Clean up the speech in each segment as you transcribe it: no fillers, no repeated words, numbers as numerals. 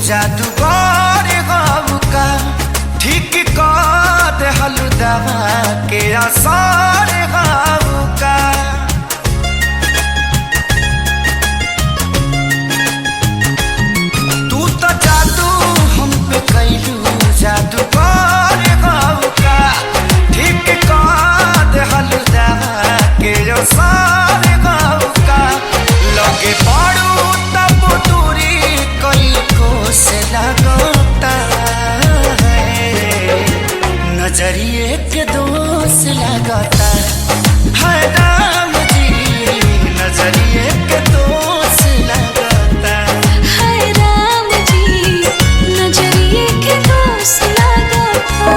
जादूगर गाँव का ठीक कर हलुदवा के असर गाँव का। तू तो जादू हम पे कैलू जादूगर गाँव का ठीक कर हलुदवा के असर गाँव का। लगे पड़ू तब दूरी कई से लगता है नजरिए के दोष लगता है राम जी नजरिए के दोष लगता है राम जी नजरिए के दोष लगता।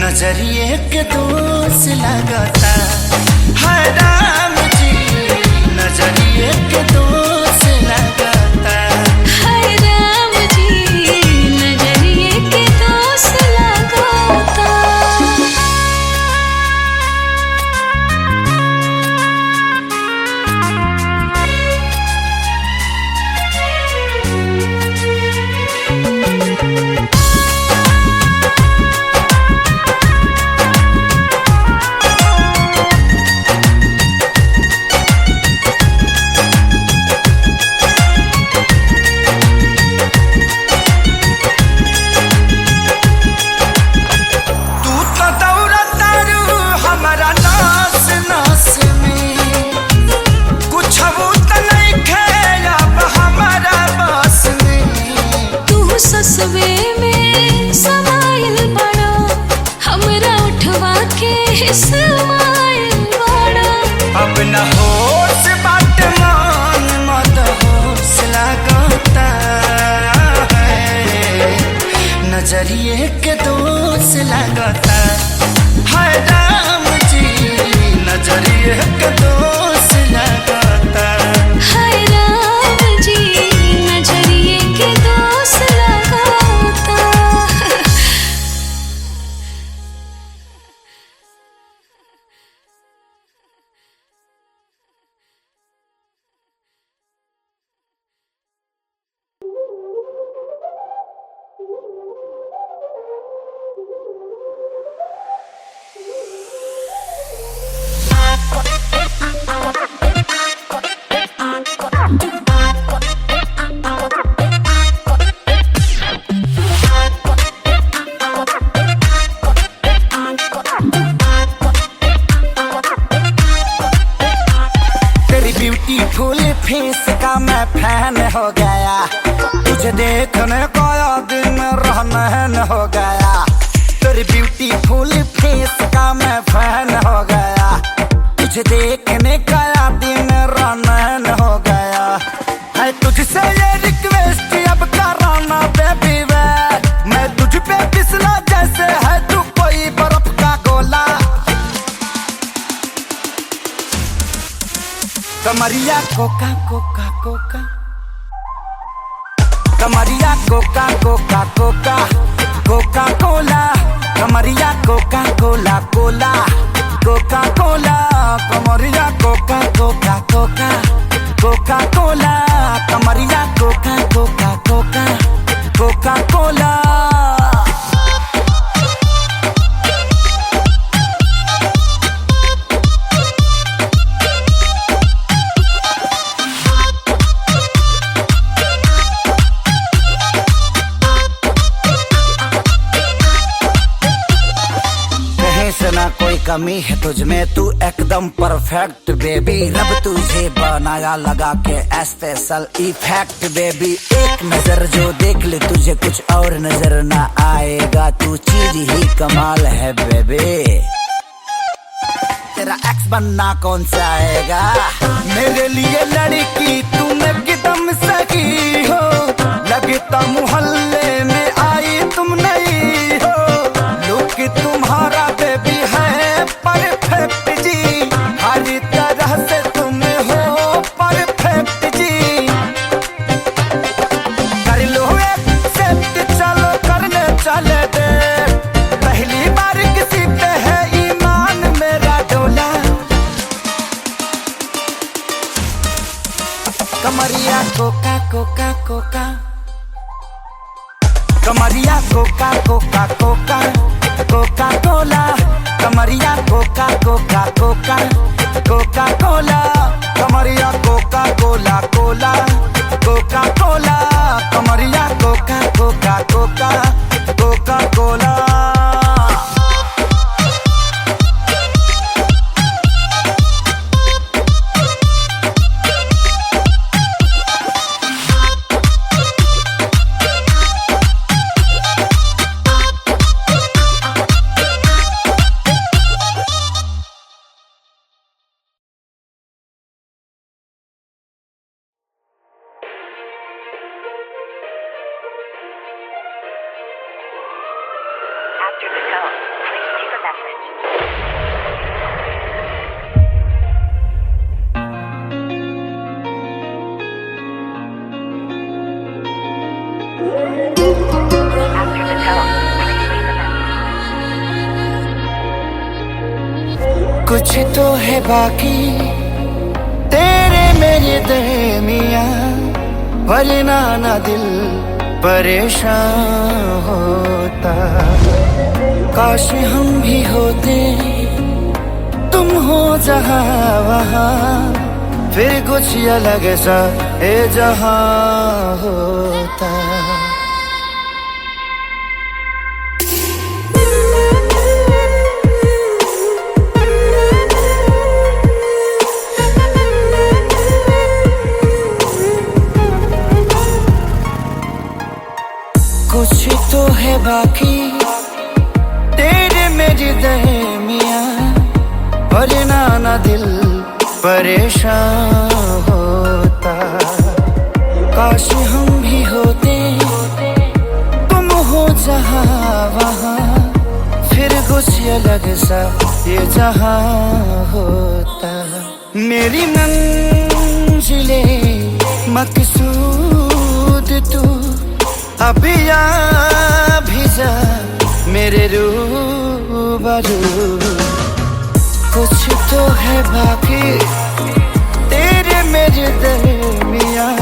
नजरिए के दोष लगता है राम जी नजरिए के दोष लगता है राम जी नजरिए के दोष लगता। ससवे में समाइल बड़ा हमरा उठवा के समाइल बड़ा। अब न होश बात मान मत होश लगता है नजरिए के दोष लगता है राम जी नजरिए के दोष लगता है राम जी नजरिए के दोष लगता। ब्यूटीफुल फेस का मैं फैन हो गया तुझे देखने को दिन रहन हो गया। तेरी ब्यूटीफुल फेस का मैं फैन हो गया तुझे देखने का दिन रहन हो गया। है तुझसे ये रिक्वेस्ट अब कराना बेबी वे मैं तुझ पे फिसला जैसे है तू कोई बर्फ का गोला। कमरिया कोका कोका कोका कमरिया कोका कोका कोका कोका कोला कमरिया कोका कोला कोला कोका कोला कमरिया कोका कोका कोका कोका कोला कमरिया कोका कोका कोका कोका कोला। कमी है तुझ में, तू एकदम परफेक्ट बेबी। रब तुझे बनाया लगा के स्पेशल इफेक्ट बेबी। एक नजर जो देख ले तुझे कुछ और नजर ना आएगा, तू चीज ही कमाल है बेबी। तेरा एक्स बनना कौन सा आएगा? मेरे लिए लड़की तुम एकदम सही हो, लगता मोहल्ले में आई तुम नहीं हो। लुक तुम्हारा बेबी है परफेक्ट जी, हर तरह से तुम हो परफेक्ट जी। कर लो एक्सेप्ट, चलो करने चले दे। पहली बार किसी पे है ईमान मेरा डोला। कमरिया कोका कोका कोका, कमरिया कोका कोका कोका कोका कोला। कमरिया कोका कोका कोका कोका कोला। कमरिया कोका कोला कोला कोका कोला। कमरिया Coca Coca Coca Coca cola. After the tone, please leave a message. After the tone, please leave a message. कुछ तो है बाकी तेरे मेरे दरमियाँ, वरना ना दिल परेशान होता। काश हम भी होते, तुम हो जहाँ वहाँ, फिर कुछ अलग सा ये जहाँ होता। कुछ तो है बाकी तेरे मेरे दरमियाँ, वरना ना दिल परेशान होता। काश हम भी होते, तुम हो जहाँ वहाँ, फिर कुछ अलग सा ये जहाँ होता। मेरी मंजिले मकसूद तू, अभी आ भी जा मेरे रूबरू। कुछ तो है बाकी तेरे मेरे दरमियाँ,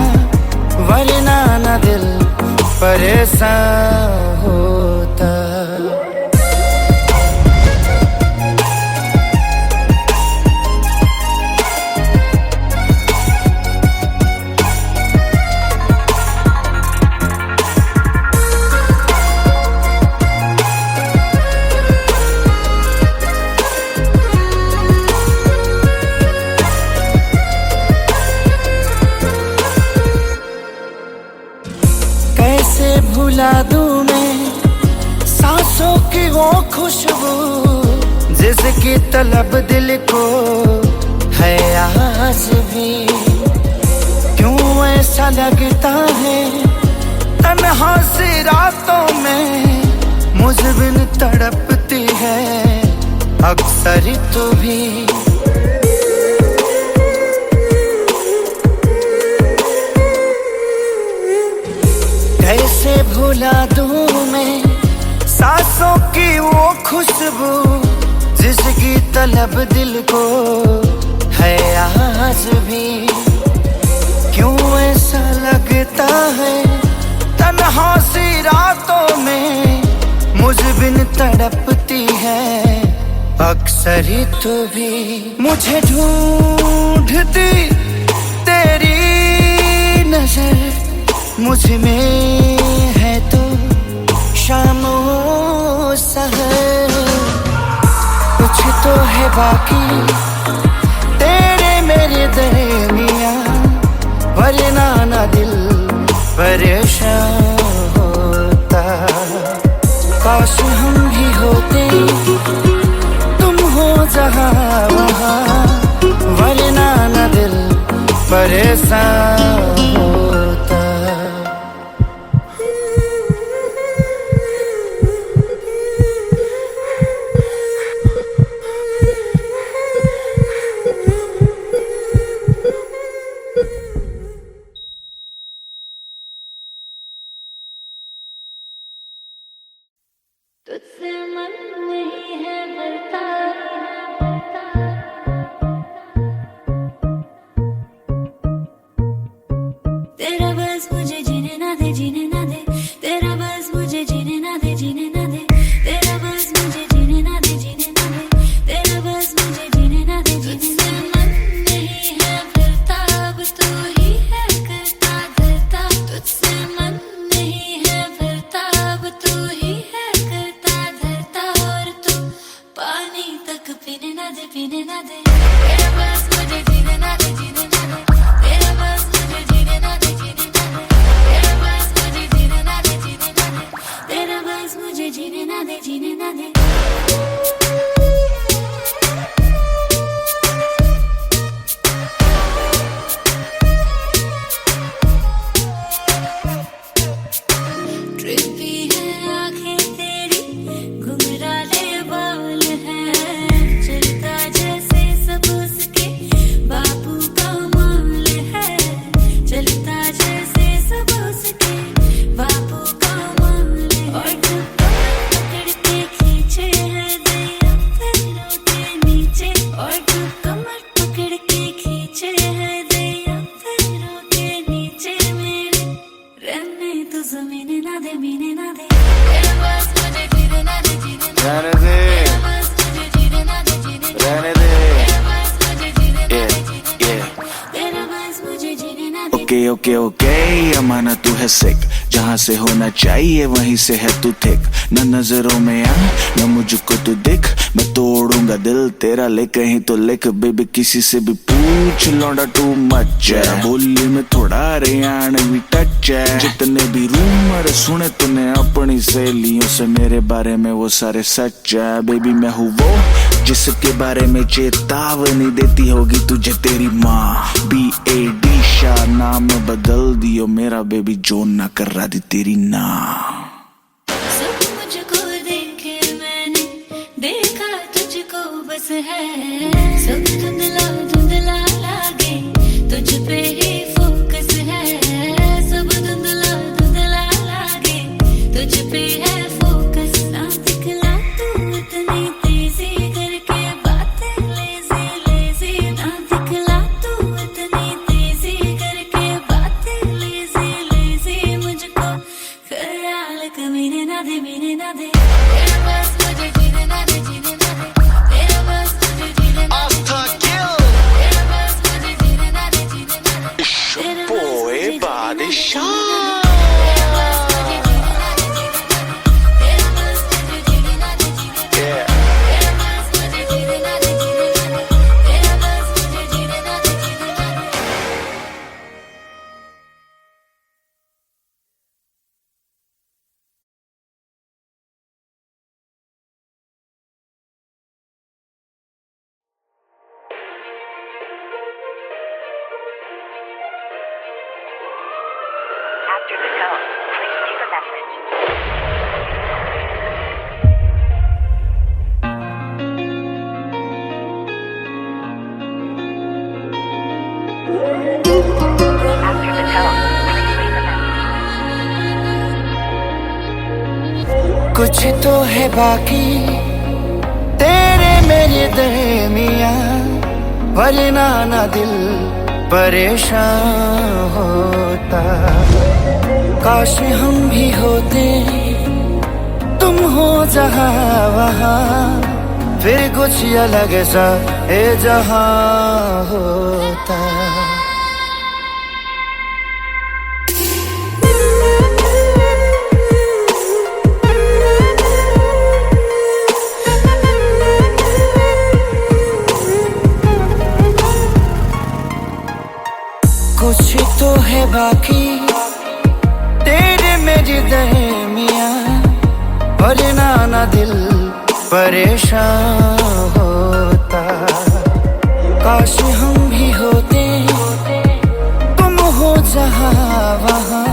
वरना ना दिल परेशान होता। भुला दूं मैं सांसों की वो खुशबू, जिसकी तलब दिल को है आज भी। क्यों ऐसा लगता है तन्हा सी रातों में, मुझ बिन तड़पती है अक्सर तू भी। कैसे भुला दूं मैं सांसों की वो खुशबू, जिसकी तलब दिल को है आज भी। क्यों ऐसा लगता है तन्हा सी रातों में, मुझ बिन तड़पती है अक्सर तू भी। मुझे ढूंढती तेरी नजर, मुझ में है तो शाम सहर। कुछ तो तो है बाकी तेरे मेरे दरमिया, वरना ना दिल परेशान होता। काश हम भी होते तुम हो जहाँ वहाँ, वरना ना दिल परेशान होता। तुझसे मन नहीं है भरता, तेरा बस मुझे जीने ना दे, जीने ना दे, तेरा बस मुझे जीने ना दे, जीने ना दे, तेरा बस मुझे जीने ना दे, जीने ना दे, तेरा बस मुझे जीने ना दे, जीने ना दे। मन नहीं है भरता, अब तू ही है करता धरता। तुझसे मन नहीं है भरता, अब तू ही है करता धरता। और तू पानी तक पीने ना दे, पीने ना दे, तेरा बस मुझे जीने ना दे, जीने ना दे, तेरा बस मुझे जीने ना दे, जीने ना दे, तेरा बस मुझे जीने ना दे, जीने ना दे, तेरा बस मुझे जीने ना दे, जीने ना दे। ट्रिपी है आंखें तेरी, घुंघराले बाल हैं, चलता जैसे सब उसके बापू का माल है, चलता जैसे सब उसके बापू का माल है। और तू कमर पकड़ के खींचे है दया पैरों के नीचे, और तू कमर पकड़ के खींचे है दया पैरों के नीचे। मेरे रहने तो जमीन ना दे, मीने ना दे, तेरा बस मुझे जीने ना दे, जीने ना दे, तेरा बस मुझे जीने ना दे, जीने ना दे, तेरा बस मुझे जीने ना दे, जीने ना दे, तेरा बस मुझे जीने ना दे। ओके ओके ओके, अमाना तू है सिक, जहाँ से होना चाहिए वहीं से है तू थिक। न नजरों में आ न मुझको तू दिख, मैं तोड़ूंगा दिल तेरा ले कहीं तो लिख। बेबी किसी से भी पूछ, लौंडा टू मच है, बोली में थोड़ा हरियाणवी टच है। जितने भी रूमर सुने तूने अपनी सहेलियों से, मेरे बारे में वो सारे सच है। बेबी मैं हूँ वो जिसके बारे में चेतावनी देती होगी तुझे तेरी माँ। BAD शाह नाम बदल दियो मेरा, बेबी जो ना कर रहा दी तेरी ना। सब मुझको देखे मैंने, देखा तुझको बस है, सब धुंधला धुंधला लागे, तुझ पे ही फोकस है, सब धुंधला धुंधला लागे, तुझ पे है फोकस। ना दिखला तू इतनी तेजी करके बातें लेजी लेजी, ना दिखला तू इतनी तेजी करके बातें लेजी लेजी। मुझको ख्याल कमीने ना दे, मीने ना दे, तेरा बस मुझे जीने ना दे, जीने ना दे, तेरा बस मुझे जीने ना दे, तेरा बस मुझे जीने ना दे, जीने ना दे, तेरा बस मुझे जीने ना दे, तेरा बस मुझे जीने ना दे, जीने ना दे, तेरा बस मुझे जीने ना दे, जीने ना दे, तेरा बस मुझे जीने ना दे, जीने ना दे, तेरा बस मुझे जीने ना दे, जीने ना दे। After the tone, please leave a message. After the tone, please leave a message. कुछ तो है बाकी तेरे मेरे दरमिया, वरना ना दिल परेशान होता। काश हम भी होते तुम हो जहाँ वहाँ, फिर कुछ अलग सा ए जहाँ होता। बाकी तेरे मेरे दरमिया, वरना ना दिल परेशान होता। काश हम भी होते तुम हो जहाँ वहाँ,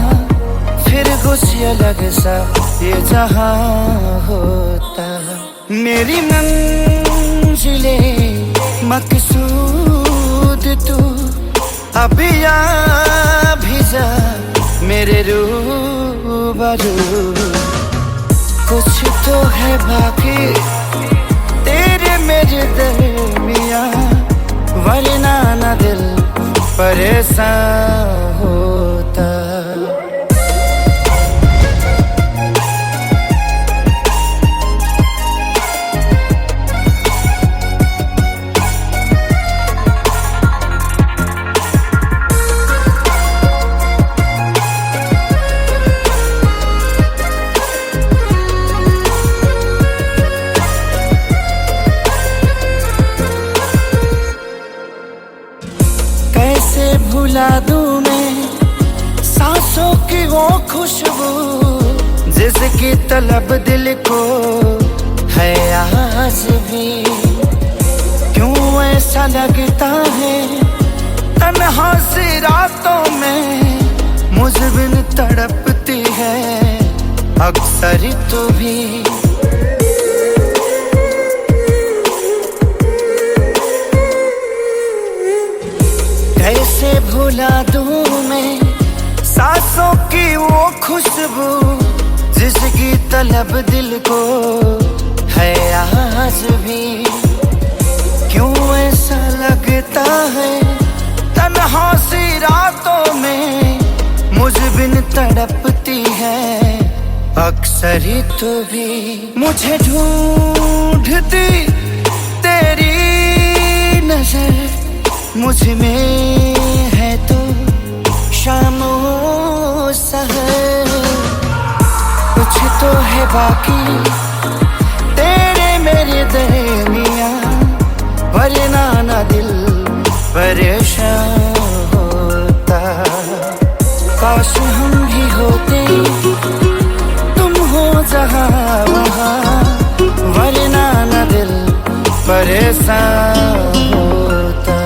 फिर कुछ अलग सा ये जहाँ होता। मेरी मंजिले मकसूद तू, अब या भी जा मेरे रूबरू। कुछ तो है बाकी तेरे मेरे दरमिया, वरना ना दिल परेशान होता। कैसे भुला दूं मैं सांसों की वो खुशबू, जिसकी तलब दिल को है आज भी। क्यों ऐसा लगता है तन्हा सी रातों में मुझ बिन तड़पती है अक्सर तू भी। कैसे भुला दूं मैं सांसों की वो खुशबू, जिसकी तलब दिल को है आज भी। क्यों ऐसा लगता है तन्हा सी रातों में मुझ बिन तड़पती है अक्सर तू भी। मुझे ढूंढती तेरी नजर, मुझ में है तो शामो सहर। कुछ तो है बाकी तेरे मेरे दरमिया, वरना ना दिल परेशान होता। काश हम भी होते तुम हो जहाँ वहाँ, वरना ना दिल परेशान होता।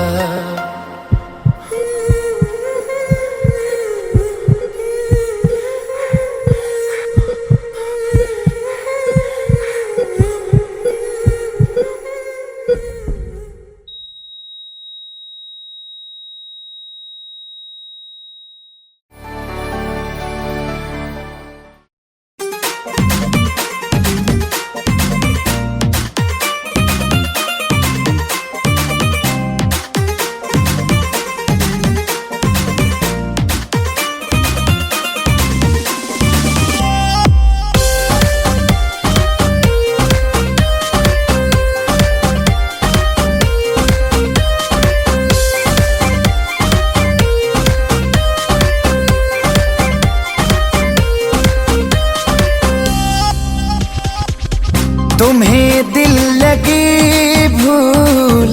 तुम्हें दिल लगी भूल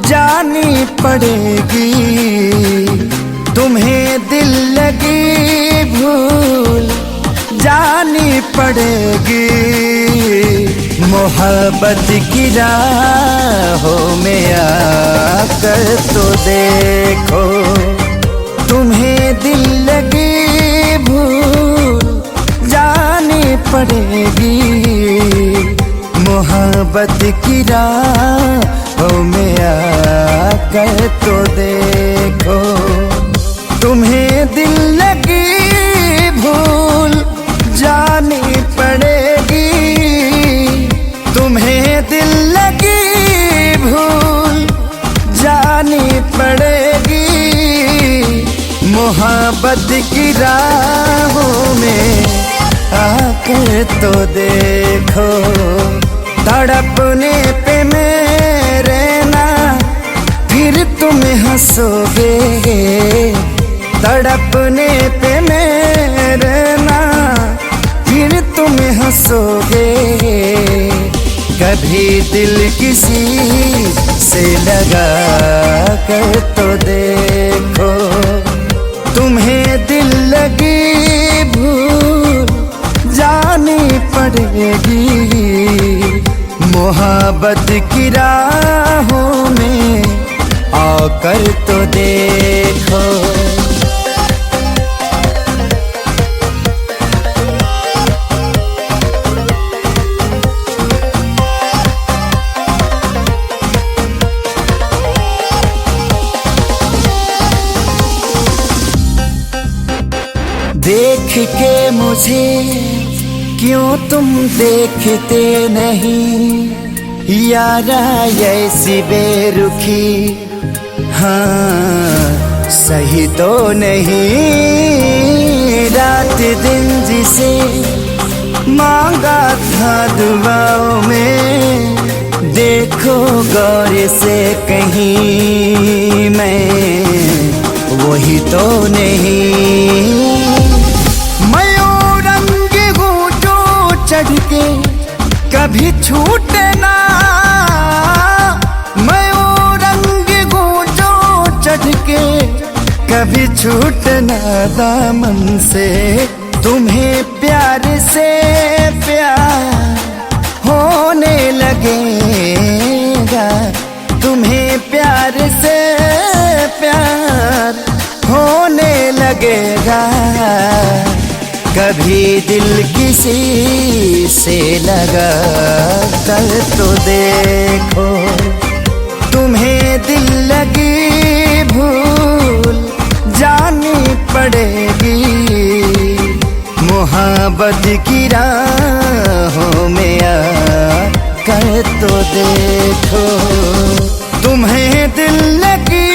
जानी पड़ेगी, तुम्हें दिल लगी भूल जानी पड़ेगी। मोहब्बत की राहों में आकर तो देखो, तुम्हें दिल लगी भूल जानी पड़ेगी। मोहब्बत की राहों में आकर तो देखो, तुम्हें दिल लगी भूल जानी पड़ेगी। तुम्हें दिल लगी भूल जानी पड़ेगी। मोहब्बत की राहों में आकर तो देखो, तड़पने पे मेरे ना फिर तुम हंसोगे। तड़पने पे मेरे ना फिर तुम हंसोगे। कभी दिल किसी से लगा कर तो देखो, तुम तुम्हें दिल लगी भूल जानी पड़ेगी। मोहब्बत की राहों में आकर तो देखो। देख के मुझे क्यों तुम देखते नहीं, यारा ऐसी बेरुखी हाँ सही तो नहीं। रात दिन जिसे मांगा था दुआओं में, देखो गौर से कहीं मैं वही तो नहीं। चढ़ के कभी छूटे ना, मैं वो रंग गूंजो चढ़ के कभी छूटे ना दामन से। तुम्हें प्यार से प्यार होने लगेगा, तुम्हें प्यार से प्यार होने लगेगा। कभी दिल किसी से लगा कर तो देखो। तुम्हें दिल लगी भूल जानी पड़ेगी। मोहब्बत की राहों में आकर तो देखो। तुम्हें दिल लगी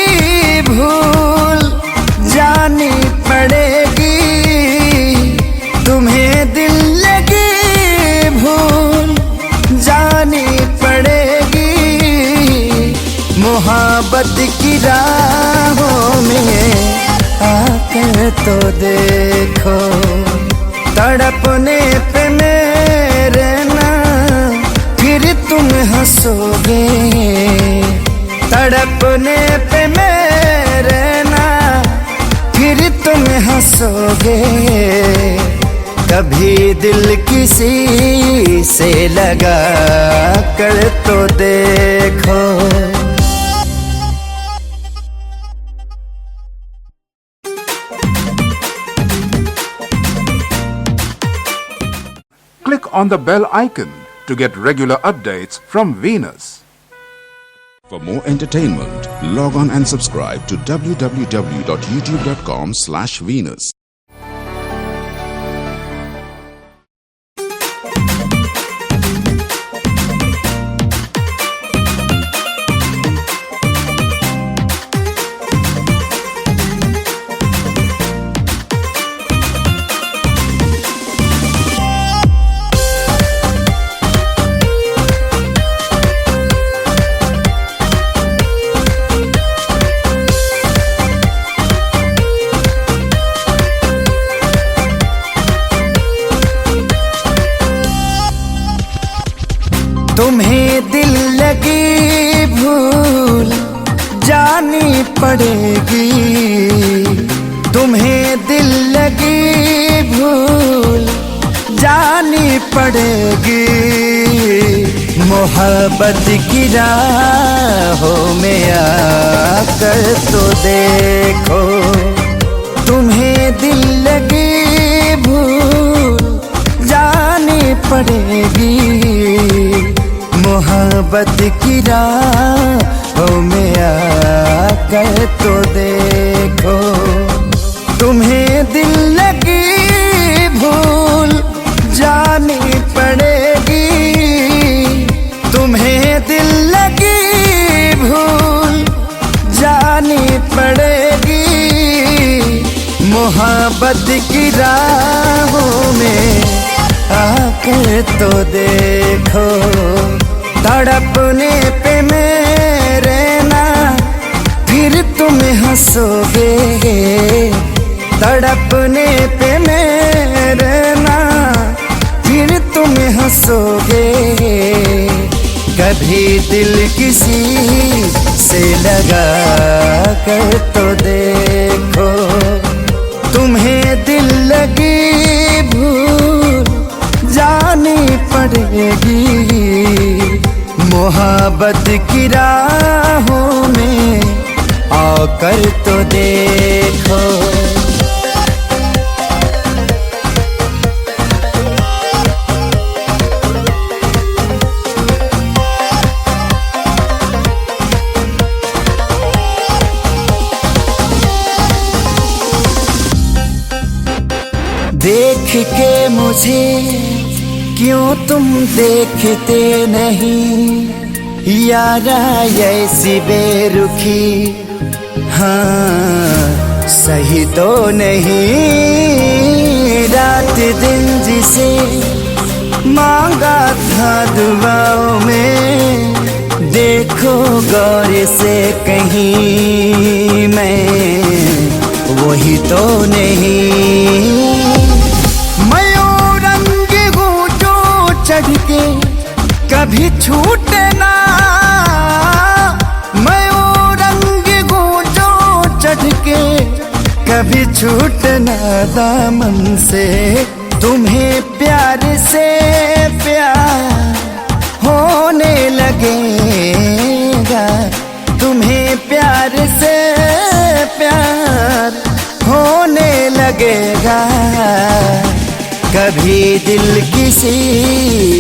भूल जानी पड़ेगी। तुम्हें दिल लगी भूल जानी पड़ेगी। मोहब्बत की राहों में आकर तो देखो। तड़पने पे मेरे ना फिर तुम हंसोगे। तड़पने पे मेरे ना फिर तुम हंसोगे। कभी दिल किसी से लगा कर तो देखो। Click on the bell icon to get regular updates from Venus. For more entertainment, log on and subscribe to www.youtube.com/Venus. तुम्हें दिल लगी भूल जानी पड़ेगी। तुम्हें दिल लगी भूल जानी पड़ेगी। मोहब्बत की राहों में आकर तो देखो। तुम्हें दिल लगी भूल जानी पड़ेगी। मोहब्बत की राहों में आकर तो देखो। तुम्हें दिल लगी भूल जानी पड़ेगी। तुम्हें दिल लगी भूल जानी पड़ेगी। मोहब्बत की राहों में आकर तो देखो। तड़पने पे मेरे ना फिर तुम हंसोगे। तड़पने पे मेरे ना फिर तुम हंसोगे। कभी दिल किसी से लगा कर तो देखो। लगी भूल जानी पड़ेगी। मोहब्बत की राहों में आकर तो देखो। देख के मुझे क्यों तुम देखते नहीं यारा ऐसी बेरुखी। हाँ सही तो नहीं। रात दिन जिसे मांगा था दुआओं में, देखो गौर से कहीं मैं वही तो नहीं। चढ़ के कभी छूटे ना, मैं वो रंग गूंजो चढ़ के कभी छूटे ना दामन से। तुम्हें प्यार से प्यार होने लगेगा, तुम्हें प्यार से प्यार होने लगेगा। कभी दिल किसी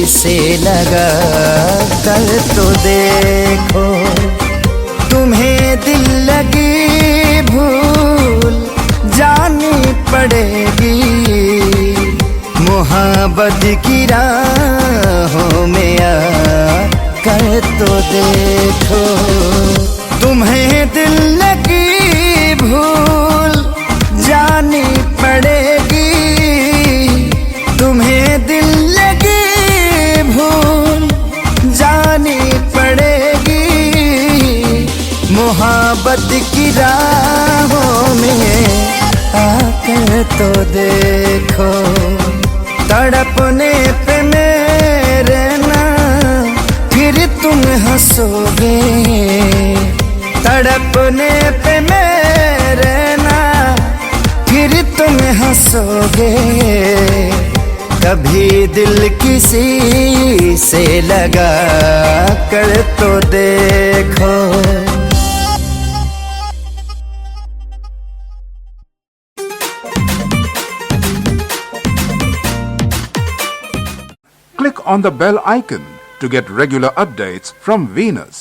से लगा कर तो देखो। तुम्हें दिल लगी भूल जानी पड़ेगी। मोहब्बत की राहों में आ कर तो देखो। तुम्हें दिल लगी भूल जानी पड़ेगी। तुम्हें दिल लगी भूल जानी पड़ेगी। मोहब्बत की राहों में आकर तो देखो। तड़पने पे मेरे ना फिर तुम हंसोगे। तड़पने पे मेरे ना फिर तुम हंसोगे। कभी दिल किसी से लगा कर तो देखो। Click on the bell icon to get regular updates from Venus.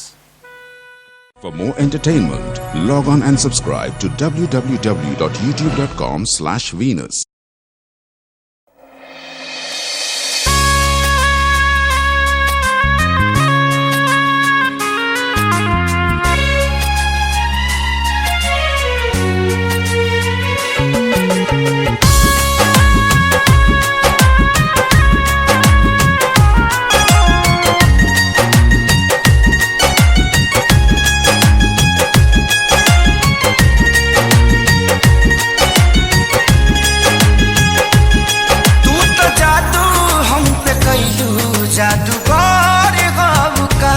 For more entertainment, log on and subscribe to www.youtube.com/Venus. जादूगर गाँव का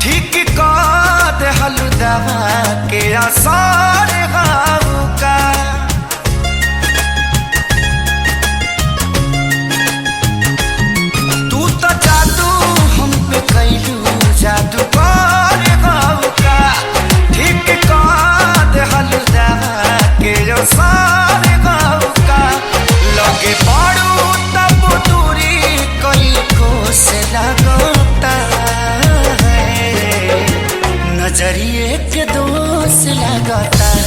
ठीक कर हलुदवा के आसार गाँव का। तू तो जादू हम पे कैलू जादूगर गाँव का ठीक कर हलुदवा के आसार गाँव का। लगे पड़ू तब दूरी कोई से लगता है, नजरिए के दोष लगता है।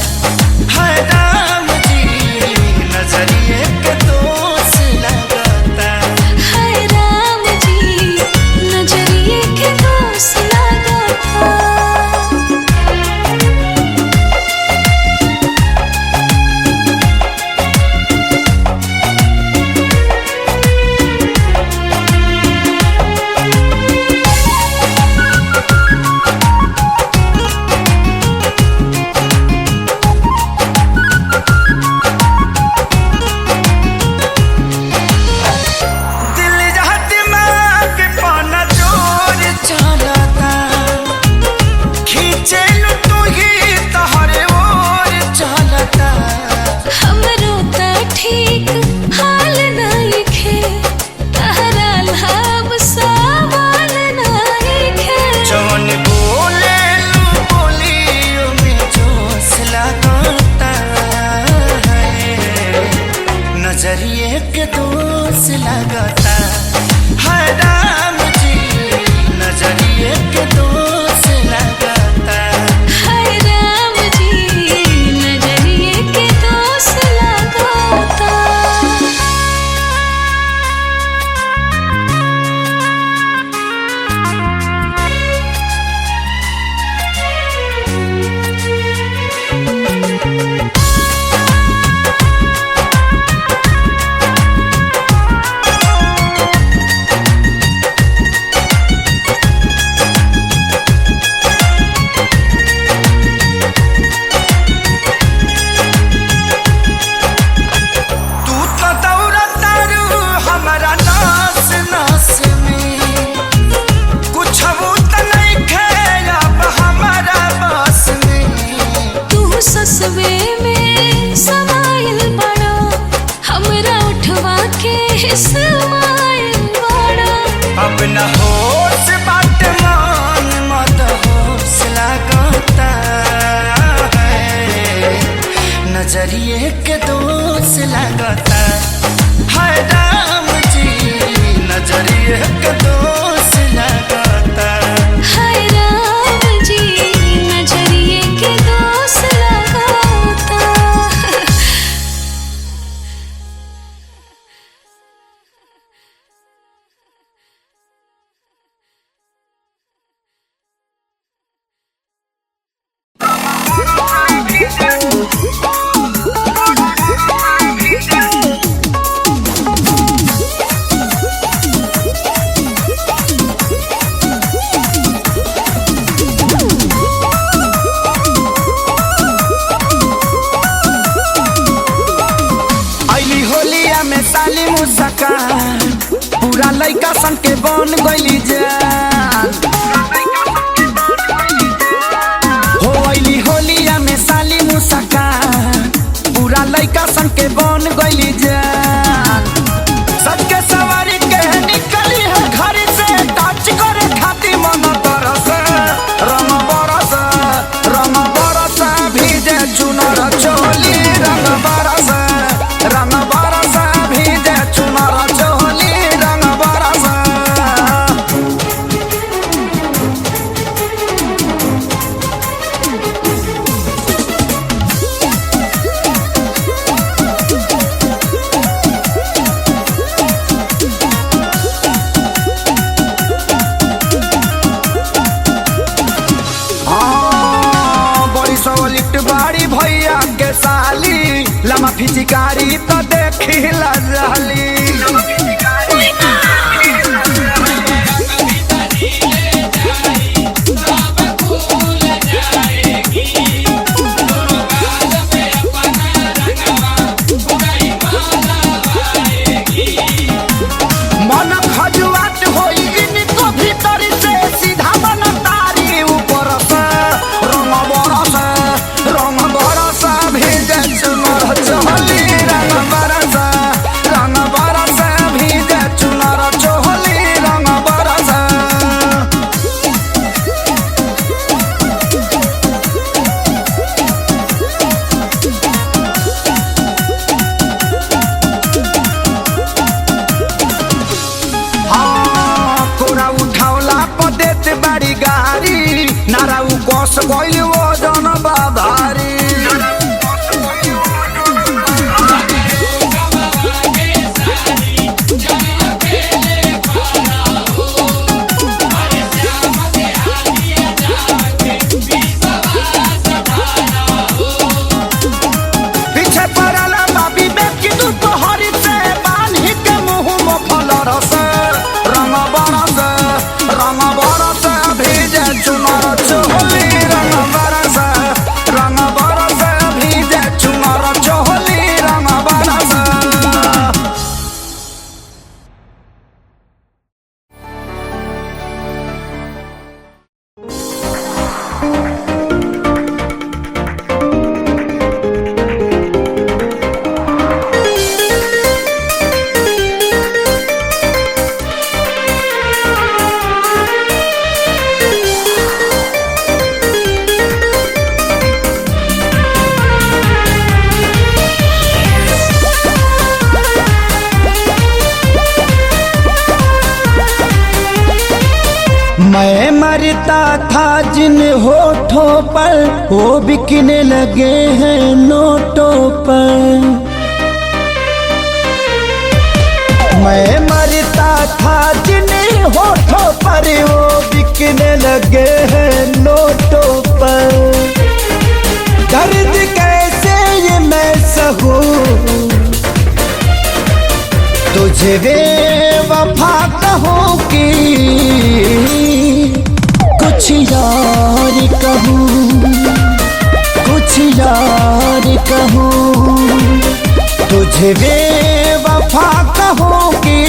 एक दोष लगाता। हाय राम जी नजरिए के दोष लगाता। अइली होलिया में साली मुस्कान, पूरा लइका सन के बन गइली जान। हो अइली होलिया में साली मुस्कान, पूरा लइका सन के बन गइली जान। सबके सवारी के निकली है घर से, टच करे खातिर मन तरस। रंग बरस भीजे चुनर चोली, रंग बरस भीजे चुनर चोली, रंग बरस। बड़ी सवलिट बाड़ी भैया के साली, लमा फिचिकारी तो देखी लाली। मन खजुआत होई इनको भीतर से, सीधा बन तारी ऊपर से। रंग बरस भीजे चुनर चोली, रंग बरस भीजे चुनर चोली, रंग बरस। हाँ, कोरा उठावला पर देत बाड़ी गाड़ी, नाराउ कोस गइल वजन बाभारी। पीछे पड़ल बाबी में की दोपहर से, बान्ही के मुंह मोफल रस। रंग बरस भीजे चुनर चोली, रंग बरस भीजे चुनर चोली, रंग बरस। मैं मरता था जिन होठों पर, वो बिकने लगे हैं नोटों पर। मैं मरता था जिन होठों पर, वो बिकने लगे हैं नोटों पर। दर्द कैसे ये मैं सहूं, तुझे बेवफा कहूं कि कुछ यार कहूं, कुछ यार कहूं। तुझे बेवफा कहूं कि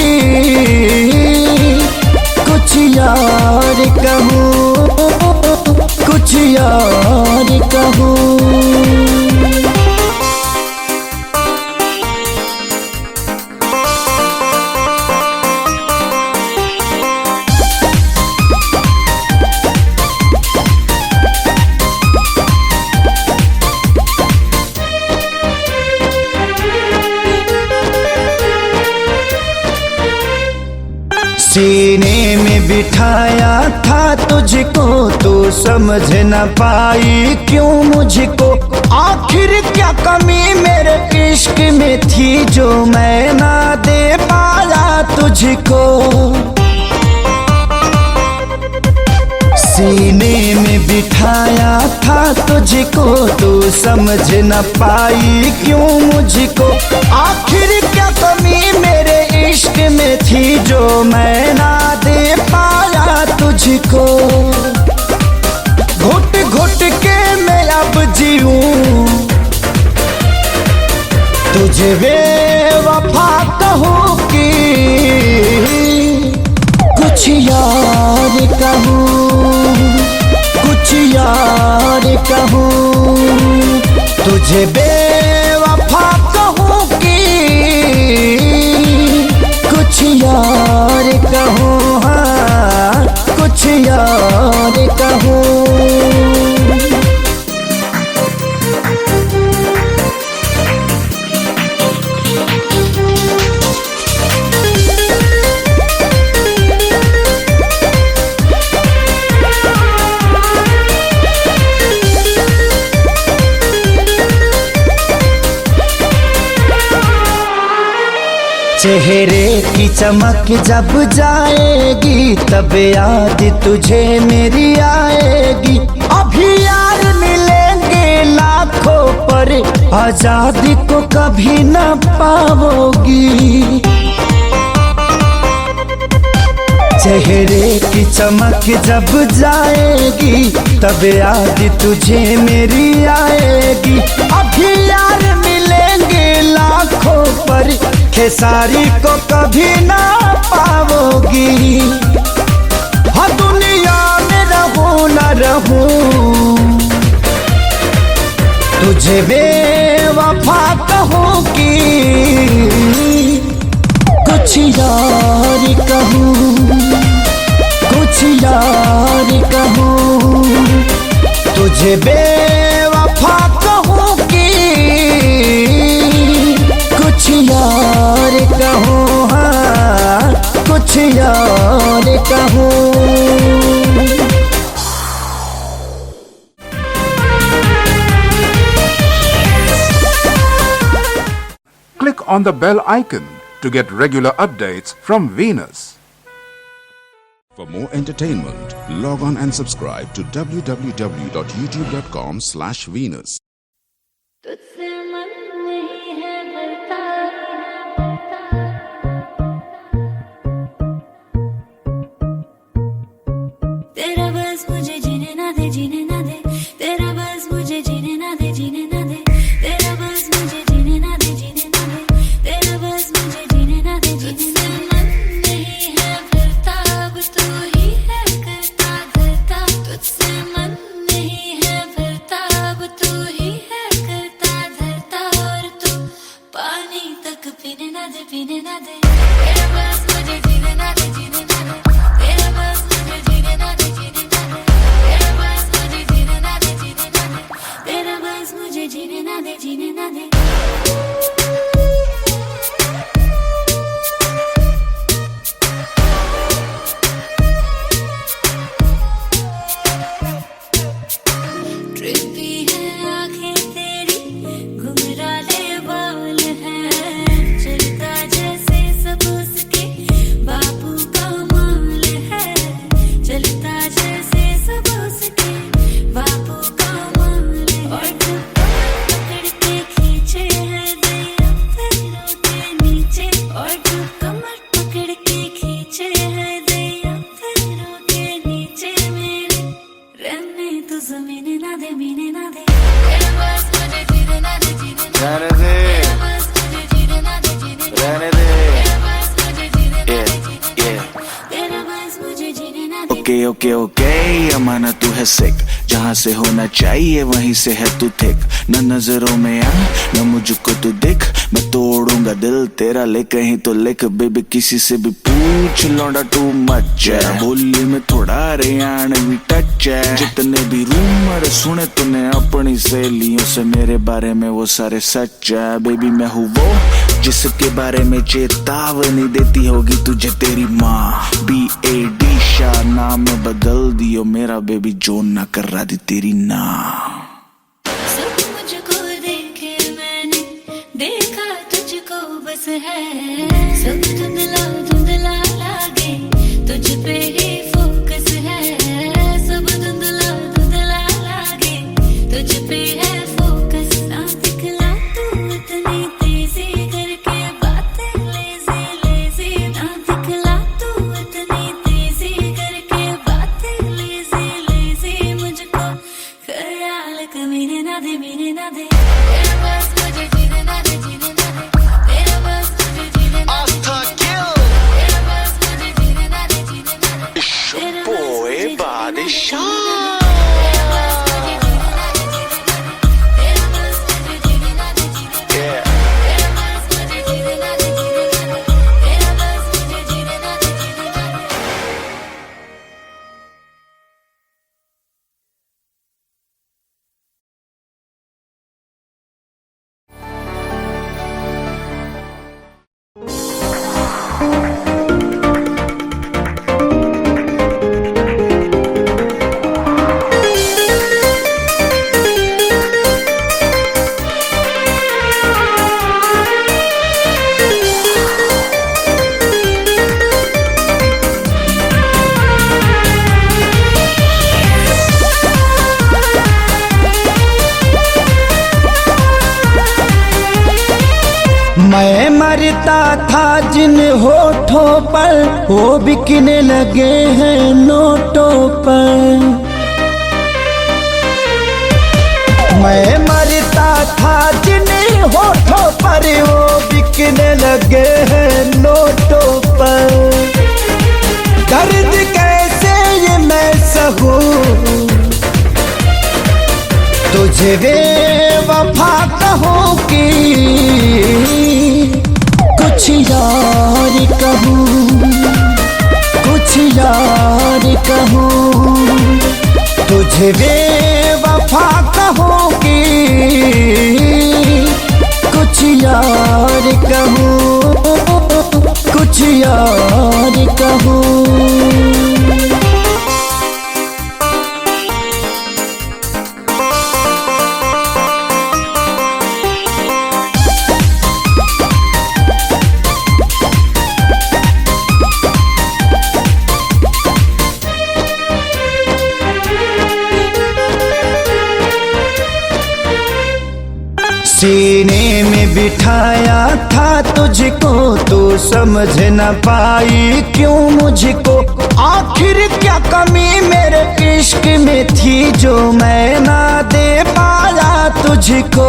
कुछ यार कहूं, कुछ यार कहूं। सीने में बिठाया था तुझको, तू समझ न पाई क्यों मुझको। आखिर क्या कमी मेरे इश्क में थी जो मैं ना दे पाया तुझको। सीने में बिठाया था तुझको, तू समझ न पाई क्यों मुझको। आखिर क्या कमी मेरे इश्क में थी जो मैं ना दे पाया तुझको। घुट घुट के मैं अब जीऊं, तुझे बेवफा कहूँ कि कुछ यार कहूँ, कुछ यार कहूँ। तुझे बेवफा कहूँ कि कुछ यार कहूँ, हाँ कुछ यार कहूँ। चेहरे की चमक जब जाएगी तब याद तुझे मेरी आएगी। अभी यार मिलेंगे लाखों पर आजादी को कभी न पाओगी। चेहरे की चमक जब जाएगी तब याद तुझे मेरी आएगी। अभी यार मिलेंगे लाखों पर खेसारी को कभी ना पाओगी। हाँ दुनिया में रहूं न रहूं, तुझे बेवफा कहूँ कि कुछ यार कहूँ, कुछ यार कहूँ। तुझे बेवफा कहूँ कि कुछ यार कहूँ, हाँ कुछ यार कहूँ। Click on the bell icon to get regular updates from Venus. For more entertainment, log on and subscribe to www.youtube.com/Venus. तुझसे मन नहीं है भरता, तेरा बस मुझे जीने ना दे, जीने ना दे। तेरा बस मुझे जीने ना दे, जीने ना दे। तेरा बस मुझे जीने ना दे, जीने ना दे। तेरा बस मुझे जीने ना दे, जीने ना दे। मन नहीं है भरता, अब तू ही है करता धरता। तुझसे मन नहीं है भरता, अब तू ही है करता धरता। और तू पानी तक पीने ना दे, पीने ना दे। तेरा बस मुझे जीने ना दे, जीने ना दे। तेरा बस मुझे जीने ना दे, जीने ना दे। तेरा बस मुझे जीने ना दे, जीने ना दे। तेरा बस मुझे जीने ना दे, जीने ना दे। ट्रिपी है आँखें तेरी, घुंघराले बाल हैं, चलता जैसे सब उसके बापू का माल है। चलता जैसे सब उसके बापू का माल है। और तू पकड़ के खींचे है दैया पैरों के नीचे। और तू कमर पकड़ के खींचे है दैया पैरों के नीचे। मेरे रहने तो जमीन ना दे, मीने ना दे। तेरा बस मुझे जीने ना दे, जीने ना दे। तेरा बस मुझे जीने ना दे, जीने ना दे। तेरा बस मुझे जीने ना दे, जीने ना दे। तेरा बस मुझे जीने ना दे। ओके ओके ओके अमाना तू है सिक, जहाँ से होना चाहिए वहीं से है तू थिक। न नजरों में आ न मुझको तू दिख, मैं तोड़ूंगा दिल तेरा ले कहीं तो लिख। बेबी किसी से भी पूछ लौंडा टू मच है, बोली में थोड़ा हरियाणवी टच है। जितने भी रूमर सुने तूने अपनी सहेलियों से मेरे बारे में वो सारे सच है। बेबी मैं हूँ वो जिसके बारे में चेतावनी देती होगी तुझे तेरी माँ। मेरा बेबी जोन ना कर रहा थी तेरी ना। सब मुझको देखे मैंने, देखा तुझको बस है। सब धुंधला धुंधला लागे, तुझ पे ही फोकस है। सब धुंधला धुंधला लागे, तुझ पे है फोकस। ना दिखला तू इतनी तेजी करके बातें लेजी लेजी। ना दिखला तू इतनी तेजी करके बातें लेजी लेजी। मुझको ख्याल कमीने ना दे, मीने ना दे। तेरा बस मुझे जीने ना दे, जीने ना दे। तेरा बस मुझे जीने ना दे, तेरा बस मुझे जीने ना दे, जीने ना दे। तेरा बस मुझे जीने ना दे, तेरा बस मुझे जीने ना दे, जीने ना दे। तेरा बस मुझे जीने ना दे, तेरा बस मुझे जीने ना दे, जीने ना दे। मैं मरता था जिन होठों पर, वो बिकने लगे हैं नोटों पर। मैं मरता था जिन होठों पर, वो बिकने लगे हैं नोटों पर। दर्द कैसे ये मैं सहूं, तुझे बेवफा कहूं कि कुछ यार कहूं, कुछ यार कहूं। तुझे बेवफा कहूं कि कुछ यार कहूं, कुछ यार कहूं। सीने में बिठाया था तुझको, तू समझ न पाई क्यों मुझको। आखिर क्या कमी मेरे इश्क में थी जो मैं ना दे पाया तुझको।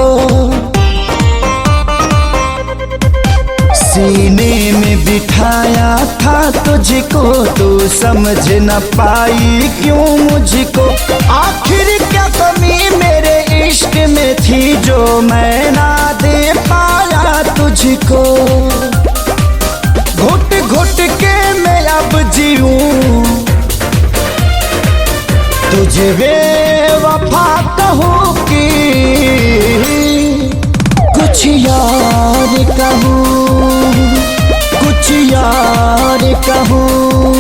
सीने में बिठाया था तुझको, तू समझ न पाई क्यों मुझको। आखिर क्या कमी मेरे इश्क में थी जो मैं ना दे पाया तुझको। घुट घुट के मैं अब जीऊं, तुझे बेवफा कहूं कि कुछ यार कहूं, कुछ यार कहूं।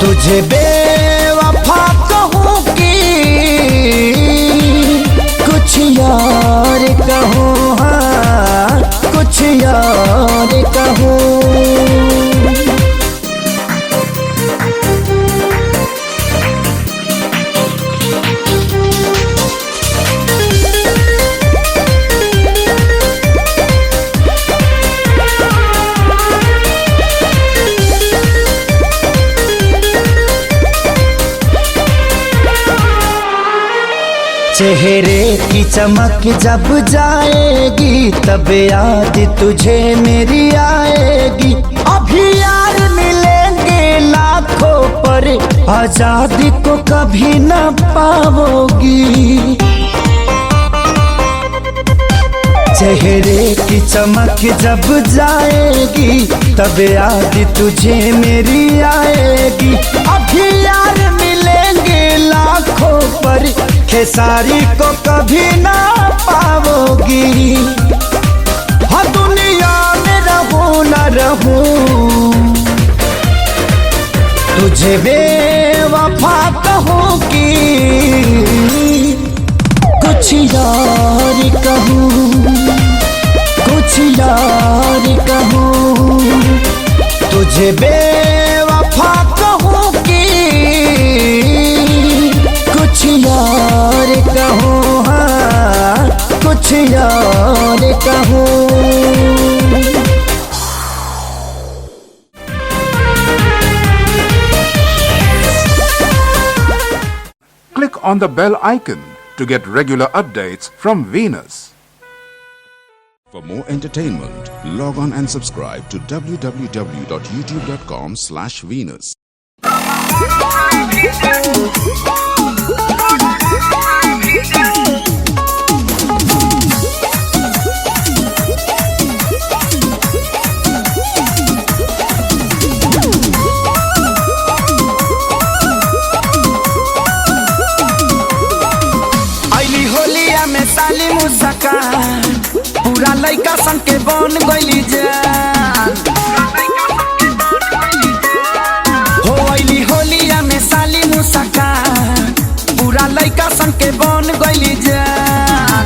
तुझे बेवफा कहूं कि कुछ यार कहूं, हाँ कुछ यार कहूं। चेहरे की चमक जब जाएगी, तब याद तुझे मेरी आएगी। अभी यार मिलेंगे लाखों पर, आजादी को कभी न पाओगी। चेहरे की चमक जब जाएगी, तब याद तुझे मेरी आएगी। अभी यार मिलेंगे लाखों पर, खेसारी को कभी ना पाओगी। हाँ दुनिया में रहूं न रहूं, तुझे बेवफा कहूँ कि कुछ यार कहूँ, कुछ यार कहूँ। तुझे बेवफा कहूँ कि कुछ यार कहूँ, हाँ कुछ यार कहूँ। Click on the bell icon to get regular updates from Venus. For more entertainment, log on and subscribe to www.youtube.com/Venus. अइली होलिया में साली मुस्कान, पूरा लइका सन के बन गइली जान। हो अइली होलिया में साली मुस्कान, पूरा लइका सन के बन गइली जान।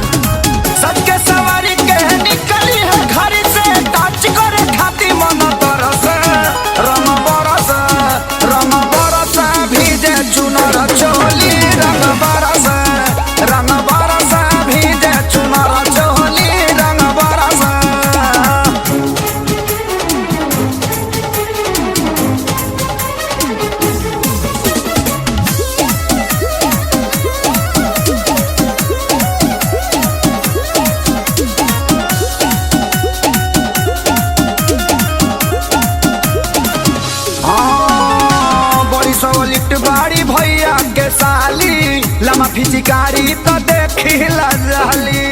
सबके सवारी के निकली है घर से, टच करे खाती मन तरस। रंग बरस, रंग बरस भीजे चुनर चोली। रंग बरस, रंग बरस भीजे चुनर चोली। रंग बरस। बड़ी सोलिट बाड़ी भैया के साली, लमा फिचिकारी तो देखी ला जाली।